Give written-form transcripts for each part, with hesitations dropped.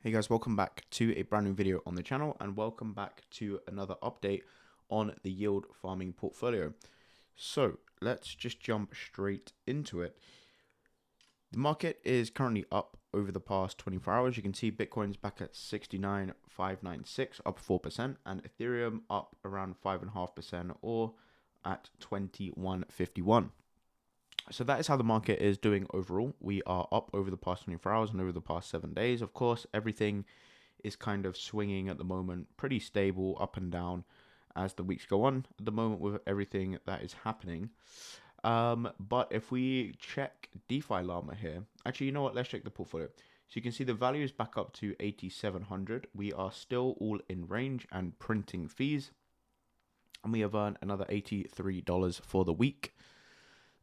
Hey guys, welcome back to a brand new video on the channel and welcome back to another update on the yield farming portfolio. So let's just jump straight into it. The market is currently up over the past 24 hours. You can see Bitcoin's back at 69,596, up 4%, and Ethereum up around 5.5% or at 2151. So that is how the market is doing overall. We are up over the past 24 hours and over the past 7 days. Of course, everything is kind of swinging at the moment, pretty stable up and down as the weeks go on at the moment with everything that is happening. But if we check DeFi Llama here, actually, you know what? Let's check the portfolio. So you can see the value is back up to 8,700. We are still all in range and printing fees. And we have earned another $83 for the week.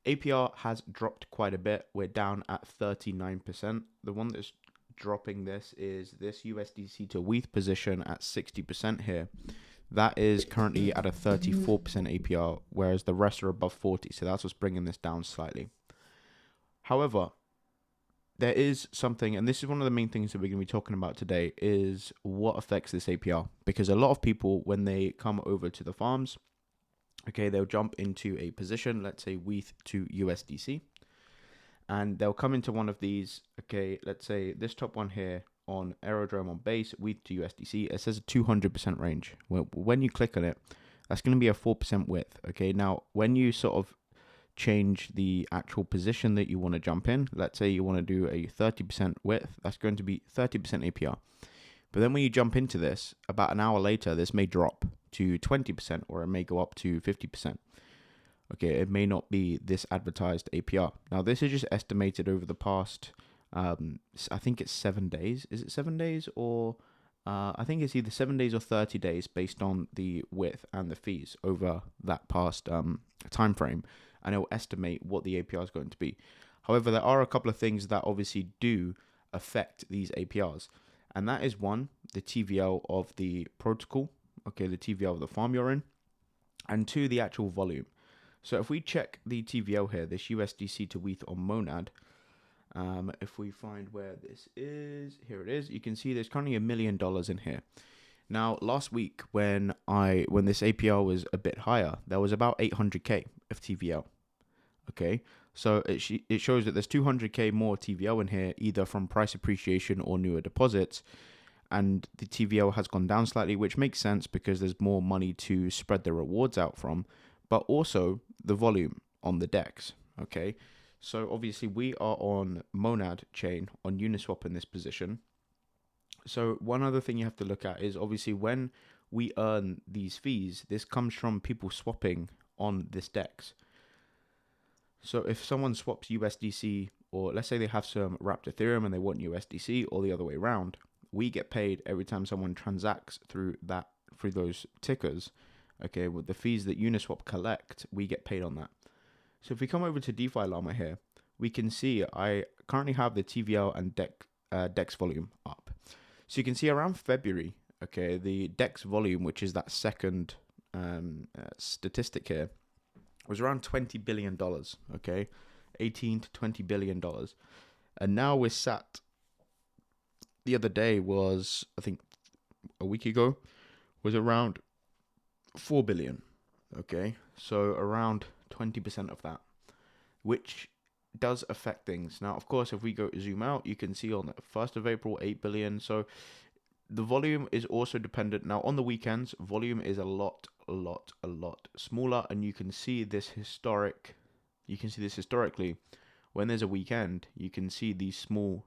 APR has dropped quite a bit. We're down at 39%. The one that's dropping this is this USDC to WETH position at 60% here. That is currently at a 34% APR, whereas the rest are above 40. So that's what's bringing this down slightly. However, there is something, and this is one of the main things that we're going to be talking about today, is what affects this APR. Because a lot of people, when they come over to the farms, okay, they'll jump into a position, let's say WETH to USDC, and they'll come into one of these, okay, let's say this top one here on Aerodrome on base, WETH to USDC, it says a 200% range. Well, when you click on it, that's going to be a 4% width, okay? Now, when you sort of change the actual position that you want to jump in, let's say you want to do a 30% width, that's going to be 30% APR. But then when you jump into this, about an hour later, this may drop to 20% or it may go up to 50%. Okay, it may not be this advertised APR. Now, this is just estimated over the past, I think it's 7 days. Is it 7 days or I think it's either 7 days or 30 days based on the width and the fees over that past time frame. And it will estimate what the APR is going to be. However, there are a couple of things that obviously do affect these APRs. And that is one, the TVL of the protocol, okay, the TVL of the farm you're in, and two, the actual volume. So if we check the TVL here, this USDC to WETH on Monad, if we find where this is, here it is, you can see there's currently $1 million in here. Now, last week when this APR was a bit higher, there was about 800K of TVL, okay? So it shows that there's 200K more TVL in here, either from price appreciation or newer deposits. And the TVL has gone down slightly, which makes sense because there's more money to spread the rewards out from, but also the volume on the DEX, okay? So obviously we are on Monad chain on Uniswap in this position. So one other thing you have to look at is obviously when we earn these fees, this comes from people swapping on this DEX. So if someone swaps USDC, or let's say they have some wrapped Ethereum and they want USDC, or the other way around, we get paid every time someone transacts through those tickers. Okay, with the fees that Uniswap collect, we get paid on that. So if we come over to DeFi Llama here, we can see I currently have the TVL and DEX volume up. So you can see around February, okay, the DEX volume, which is that second statistic here, was around $20 billion, okay? $18 to $20 billion. And now we're sat, the other day was, I think a week ago, was around 4 billion, okay? So around 20% of that, which does affect things. Now, of course, if we go zoom out, you can see on the 1st of April, 8 billion. So the volume is also dependent. Now, on the weekends, volume is a lot smaller, and you can see this historically. When there's a weekend, you can see these small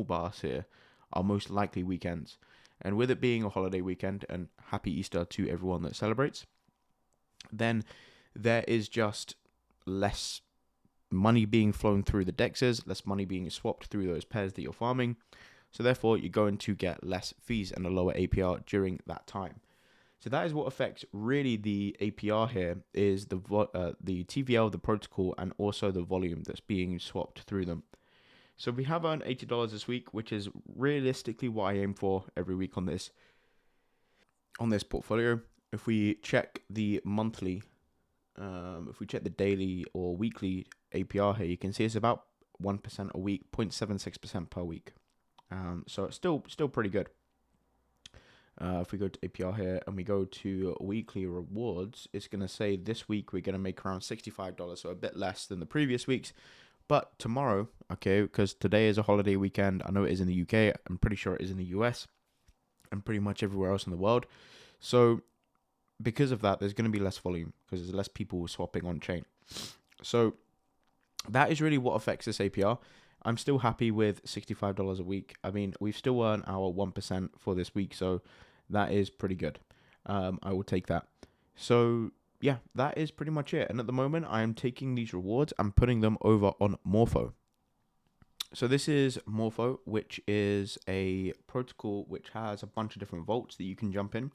bars here are most likely weekends. And with it being a holiday weekend, and happy Easter to everyone that celebrates, then there is just less money being flown through the DEXs, less money being swapped through those pairs that you're farming. So therefore, you're going to get less fees and a lower APR during that time. So that is what affects really the APR here, is the TVL, the protocol, and also the volume that's being swapped through them. So we have earned $80 this week, which is realistically what I aim for every week on this portfolio. If we check the monthly, if we check the daily or weekly APR here, you can see it's about 1% a week, 0.76% per week. So it's still pretty good. If we go to APR here and we go to weekly rewards, it's going to say this week we're going to make around $65, so a bit less than the previous weeks. But tomorrow, okay, because today is a holiday weekend, I know it is in the UK, I'm pretty sure it is in the US, and pretty much everywhere else in the world. So because of that, there's going to be less volume because there's less people swapping on chain. So that is really what affects this APR. I'm still happy with $65 a week. I mean, we've still earned our 1% for this week, so that is pretty good. I will take that. So yeah, that is pretty much it. And at the moment, I am taking these rewards and putting them over on Morpho. So this is Morpho, which is a protocol which has a bunch of different vaults that you can jump in.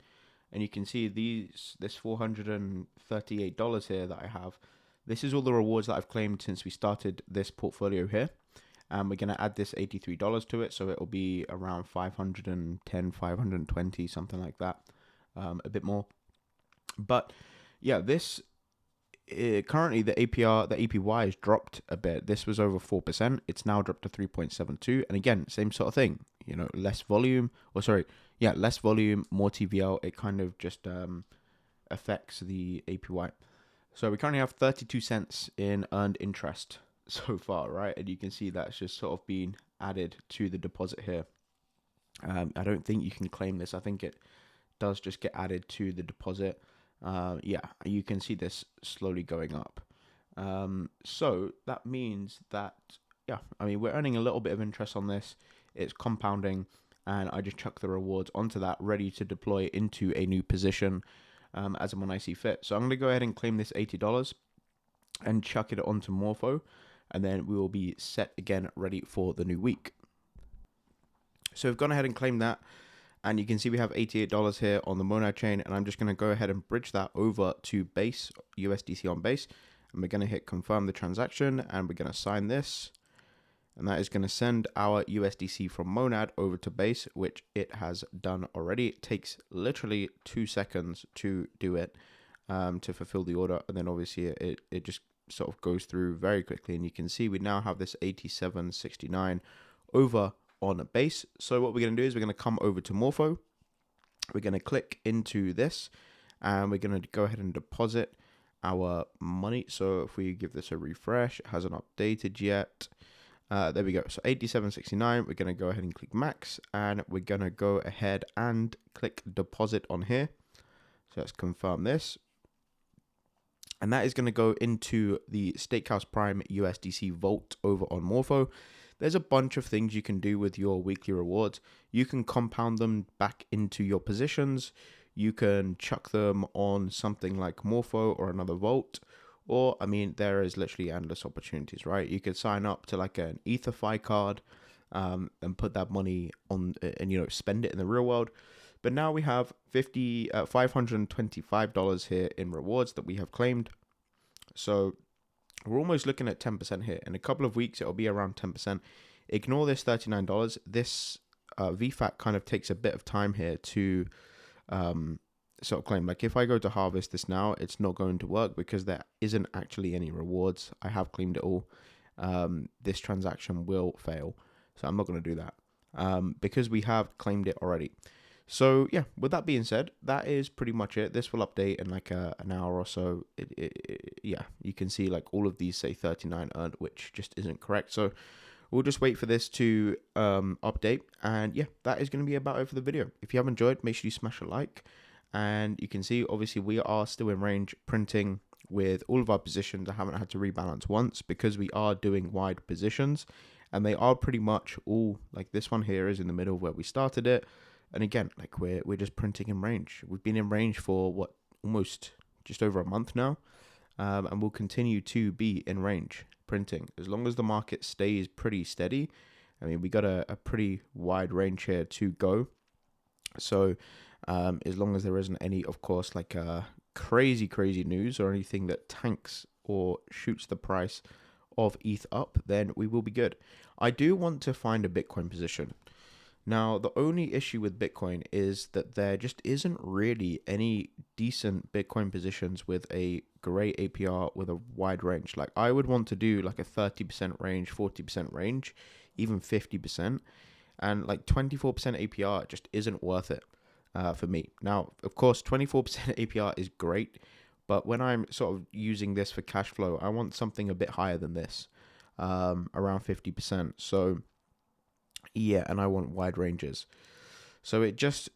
And you can see this $438 here that I have. This is all the rewards that I've claimed since we started this portfolio here. And we're going to add this $83 to it, so it'll be around 510, 520, something like that, a bit more. But yeah, this currently the APR, the APY has dropped a bit. This was over 4%. It's now dropped to 3.72. And again, same sort of thing. You know, less volume, less volume, more TVL. It kind of just affects the APY. So we currently have 32 cents in earned interest so far, right? And you can see that's just sort of been added to the deposit here. I don't think you can claim this. I think it does just get added to the deposit. Yeah, you can see this slowly going up. So that means that, yeah, I mean, we're earning a little bit of interest on this. It's compounding, and I just chuck the rewards onto that, ready to deploy into a new position as and when I see fit. So I'm going to go ahead and claim this $80 and chuck it onto Morpho, and then we will be set again, ready for the new week. So we've gone ahead and claimed that, and you can see we have $88 here on the Monad chain, and I'm just going to go ahead and bridge that over to Base, USDC on Base, and we're going to hit confirm the transaction, and we're going to sign this, and that is going to send our USDC from Monad over to Base, which it has done already. It takes literally 2 seconds to do it, to fulfill the order, and then obviously it just sort of goes through very quickly, and you can see we now have this 87.69 over on Base. So what we're going to do is we're going to come over to Morpho, we're going to click into this, and we're going to go ahead and deposit our money. So if we give this a refresh, it hasn't updated yet. There we go. So 87.69, we're going to go ahead and click max, and we're going to go ahead and click deposit on here. So let's confirm this. And that is going to go into the Stakehouse Prime USDC vault over on Morpho. There's a bunch of things you can do with your weekly rewards. You can compound them back into your positions. You can chuck them on something like Morpho or another vault. Or, I mean, there is literally endless opportunities, right? You could sign up to like an EtherFi card and put that money on and, you know, spend it in the real world. But now we have $525 here in rewards that we have claimed. So we're almost looking at 10% here. In a couple of weeks, it'll be around 10%. Ignore this $39. This VFAT kind of takes a bit of time here to sort of claim. Like if I go to harvest this now, it's not going to work because there isn't actually any rewards. I have claimed it all. This transaction will fail. So I'm not going to do that because we have claimed it already. So yeah, with that being said, that is pretty much it. This will update in like an hour or so. Yeah, you can see like all of these say 39 earned, which just isn't correct. So we'll just wait for this to update. And yeah, that is going to be about it for the video. If you have enjoyed, make sure you smash a like. And you can see, obviously, we are still in range printing with all of our positions. I haven't had to rebalance once because we are doing wide positions. And they are pretty much all, like this one here is in the middle where we started it. And again, like we're just printing in range. We've been in range for what, almost just over a month now, and we'll continue to be in range printing as long as the market stays pretty steady. I mean, we got a pretty wide range here to go. So as long as there isn't any, of course, like crazy news or anything that tanks or shoots the price of ETH up, then we will be good. I do want to find a Bitcoin position. Now, the only issue with Bitcoin is that there just isn't really any decent Bitcoin positions with a great APR with a wide range. Like I would want to do like a 30% range, 40% range, even 50%. and like 24% APR just isn't worth it for me. Now, of course, 24% APR is great, but when I'm sort of using this for cash flow, I want something a bit higher than this, around 50%. So yeah, and I want wide ranges. So it just,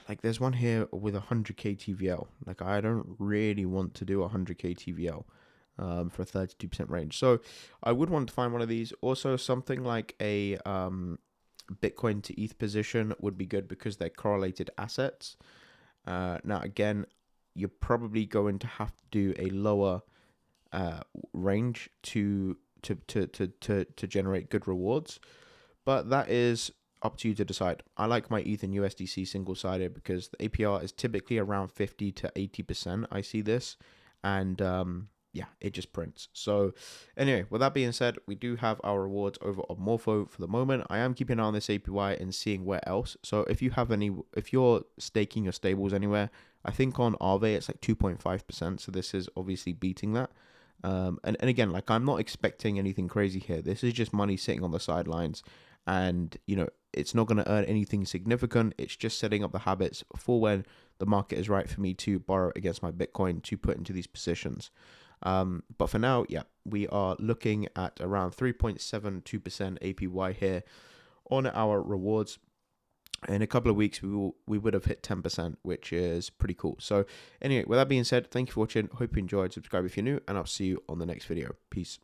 like, there's one here with 100k TVL. Like, I don't really want to do 100k TVL for a 32% range. So I would want to find one of these. Also, something like a Bitcoin to ETH position would be good because they're correlated assets. Now, again, you're probably going to have to do a lower range to generate good rewards, but that is up to you to decide. I like my ETH and USDC single-sided because the APR is typically around 50 to 80%. I see this, and yeah, it just prints. So anyway, with that being said, we do have our rewards over on Morpho for the moment. I am keeping an eye on this APY and seeing where else. So if you're staking your stables anywhere, I think on Aave it's like 2.5%. So this is obviously beating that. And again, like, I'm not expecting anything crazy here. This is just money sitting on the sidelines, and it's not going to earn anything significant. It's just setting up the habits for when the market is right for me to borrow against my Bitcoin to put into these positions. But for now, yeah, we are looking at around 3.72% APY here on our rewards. In a couple of weeks, we would have hit 10%, which is pretty cool. So anyway, with that being said, thank you for watching. Hope you enjoyed. Subscribe if you're new, and I'll see you on the next video. Peace.